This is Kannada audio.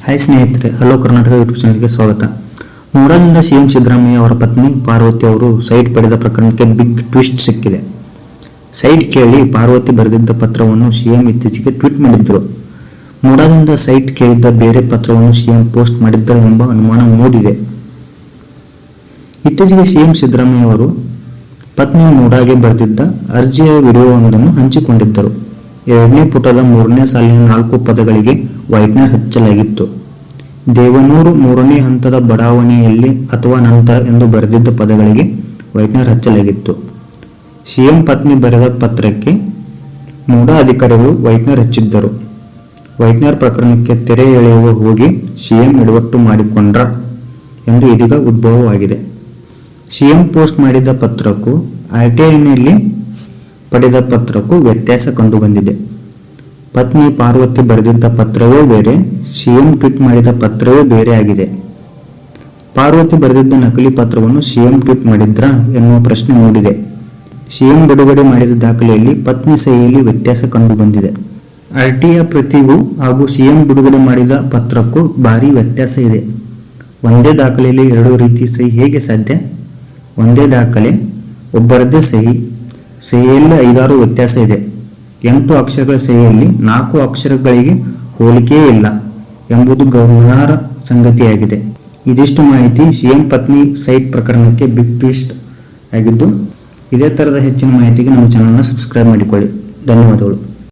ಹಾಯ್ ಸ್ನೇಹಿತರೆ, ಹಲೋ ಕರ್ನಾಟಕ ಯೂಟ್ಯೂಬ್ ಚಾನಲ್ಗೆ ಸ್ವಾಗತ. ಮೂಡಾದಿಂದ ಸಿಎಂ ಸಿದ್ದರಾಮಯ್ಯ ಅವರ ಪತ್ನಿ ಪಾರ್ವತಿ ಅವರು ಸೈಟ್ ಪಡೆದ ಪ್ರಕರಣಕ್ಕೆ ಬಿಗ್ ಟ್ವಿಸ್ಟ್ ಸಿಕ್ಕಿದೆ. ಸೈಟ್ ಕೇಳಿ ಪಾರ್ವತಿ ಬರೆದಿದ್ದ ಪತ್ರವನ್ನು ಸಿಎಂ ಇತ್ತೀಚೆಗೆ ಟ್ವೀಟ್ ಮಾಡಿದ್ದರು. ಮೂಡಾದಿಂದ ಸೈಟ್ ಕೇಳಿದ್ದ ಬೇರೆ ಪತ್ರವನ್ನು ಸಿಎಂ ಪೋಸ್ಟ್ ಮಾಡಿದ್ದರು ಎಂಬ ಅನುಮಾನ ಮೂಡಿದೆ. ಇತ್ತೀಚೆಗೆ ಸಿಎಂ ಸಿದ್ದರಾಮಯ್ಯ ಅವರು ಪತ್ನಿ ಮೂಡಾಗೆ ಬರೆದಿದ್ದ ಅರ್ಜಿಯ ವಿಡಿಯೋವೊಂದನ್ನು ಹಂಚಿಕೊಂಡಿದ್ದರು. 2ನೇ ಪುಟದ 3ನೇ ಸಾಲಿನ 4 ಪದಗಳಿಗೆ ವೈಟ್ನರ್ ಹಚ್ಚಲಾಗಿತ್ತು. ದೇವನೂರು 3ನೇ ಹಂತದ ಬಡಾವಣೆಯಲ್ಲಿ ಅಥವಾ ನಂತರ ಎಂದು ಬರೆದಿದ್ದ ಪದಗಳಿಗೆ ವೈಟ್ನರ್ ಹಚ್ಚಲಾಗಿತ್ತು. ಸಿಎಂ ಪತ್ನಿ ಬರೆದ ಪತ್ರಕ್ಕೆ ಮೂಡಾ ಅಧಿಕಾರಿಗಳು ವೈಟ್ನರ್ ಹಚ್ಚಿದ್ದರು. ವೈಟ್ನರ್ ಪ್ರಕರಣಕ್ಕೆ ತೆರೆ ಎಳೆಯುವ ಹೋಗಿ ಸಿಎಂ ಎಡವಟ್ಟು ಮಾಡಿಕೊಂಡ್ರ ಎಂದು ಇದೀಗ ಉದ್ಭವವಾಗಿದೆ. ಸಿಎಂ ಪೋಸ್ಟ್ ಮಾಡಿದ ಪತ್ರಕ್ಕೂ ಆರ್ಟಿಐನಲ್ಲಿ ಪಡೆದ ಪತ್ರಕ್ಕೂ ವ್ಯತ್ಯಾಸ ಕಂಡುಬಂದಿದೆ. ಪತ್ನಿ ಪಾರ್ವತಿ ಬರೆದಿದ್ದ ಪತ್ರವೇ ಬೇರೆ, ಸಿಎಂ ಟ್ವೀಟ್ ಮಾಡಿದ ಪತ್ರವೇ ಬೇರೆ ಆಗಿದೆ. ಪಾರ್ವತಿ ಬರೆದಿದ್ದ ನಕಲಿ ಪತ್ರವನ್ನು ಸಿಎಂ ಟ್ವೀಟ್ ಮಾಡಿದ್ರಾ ಎನ್ನುವ ಪ್ರಶ್ನೆ ಮೂಡಿದೆ. ಸಿಎಂ ಬಿಡುಗಡೆ ಮಾಡಿದ ದಾಖಲೆಯಲ್ಲಿ ಪತ್ನಿ ಸಹಿಯಲ್ಲಿ ವ್ಯತ್ಯಾಸ ಕಂಡುಬಂದಿದೆ. ಆರ್ಟಿಐ ಪ್ರತಿಗೂ ಹಾಗೂ ಸಿಎಂ ಬಿಡುಗಡೆ ಮಾಡಿದ ಪತ್ರಕ್ಕೂ ಭಾರಿ ವ್ಯತ್ಯಾಸ ಇದೆ. ಒಂದೇ ದಾಖಲೆಯಲ್ಲಿ 2 ರೀತಿ ಸಹಿ ಹೇಗೆ ಸಾಧ್ಯ? ಒಂದೇ ದಾಖಲೆ, ಒಬ್ಬರದ್ದೇ ಸಹಿಯಲ್ಲಿ 5-6 ವ್ಯತ್ಯಾಸ ಇದೆ. 8 ಅಕ್ಷರಗಳ ಸಹಿಯಲ್ಲಿ 4 ಅಕ್ಷರಗಳಿಗೆ ಹೋಲಿಕೆಯೇ ಇಲ್ಲ ಎಂಬುದು ಗಮನಾರ್ಹ ಸಂಗತಿಯಾಗಿದೆ. ಇದಿಷ್ಟು ಮಾಹಿತಿ ಸಿಎಂ ಪತ್ನಿ ಸೈಟ್ ಪ್ರಕರಣಕ್ಕೆ ಬಿಗ್ ಟ್ವಿಸ್ಟ್ ಆಗಿದ್ದು, ಇದೇ ಥರದ ಹೆಚ್ಚಿನ ಮಾಹಿತಿಗೆ ನಮ್ಮ ಚಾನಲ್ನ ಸಬ್ಸ್ಕ್ರೈಬ್ ಮಾಡಿಕೊಳ್ಳಿ. ಧನ್ಯವಾದಗಳು.